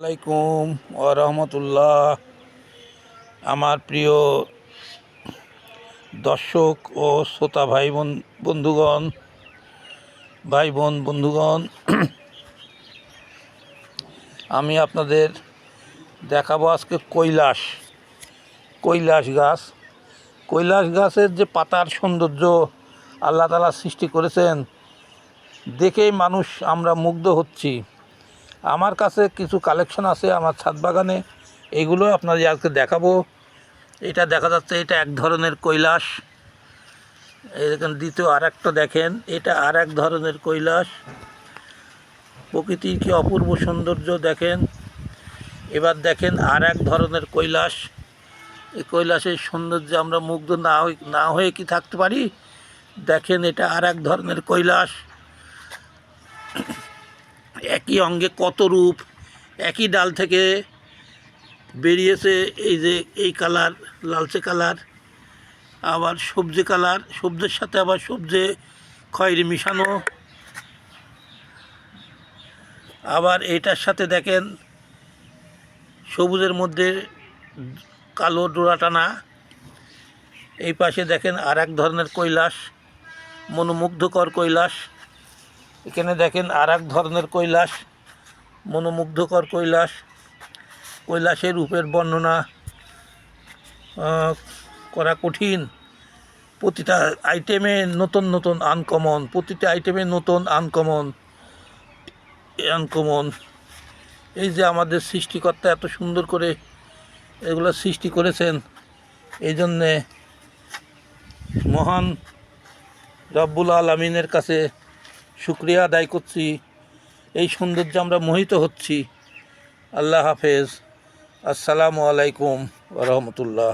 আলাইকুম ওয়া রাহমাতুল্লাহ। আমার প্রিয় দর্শক ও শ্রোতা ভাই বন্ধুগণ, আমি আপনাদের দেখাবো আজকে কৈলাস গাছ। কৈলাস গাছের যে পাতার সৌন্দর্য আল্লাহ তাআলা সৃষ্টি করেছেন, দেখেই আমরা মুগ্ধ হচ্ছি। আমার কাছে কিছু কালেকশন আছে আমার ছাদ বাগানে, এইগুলো আপনাদের আজকে দেখাবো। এটা দেখা যাচ্ছে, এটা এক ধরনের কৈলাস। এখানে দ্বিতীয় আর একটা দেখেন, এটা আর এক ধরনের কৈলাস। প্রকৃতির কি অপূর্ব সৌন্দর্য দেখেন। এবার দেখেন আর এক ধরনের কৈলাস। এই কৈলাসের সৌন্দর্যে আমরা মুগ্ধ না হয়ে কি থাকতে পারি। দেখেন, এটা আর এক ধরনের কৈলাস। একই অঙ্গে কত রূপ, একই ডাল থেকে বেরিয়েছে। এই যে এই কালার, লালচে কালার, আবার সবজি কালার, সবজির সাথে আবার সবজি খয়েরি মিশানো। আবার এইটার সাথে দেখেন সবুজের মধ্যে কালো ডোরা টানা। এই পাশে দেখেন আর এক ধরনের কৈলাস, মনোমুগ্ধকর কৈলাস। এখানে দেখেন আর এক ধরনের কৈলাস, মনোমুগ্ধকর কৈলাস। কৈলাসের রূপের বর্ণনা করা কঠিন। প্রতিটা আইটেমে নতুন আনকমন, প্রতিটা আইটেমে নতুন আনকমন। এই যে আমাদের সৃষ্টিকর্তা এত সুন্দর করে এগুলো সৃষ্টি করেছেন, এই জন্যে মহান রব্বুল আলামিনের কাছে শুকরিয়া আদায় করছি। এই সৌন্দর্যে আমরা মোহিত হচ্ছি। আল্লাহ হাফেজ। আসসালামু আলাইকুম ওয়া রাহমাতুল্লাহ।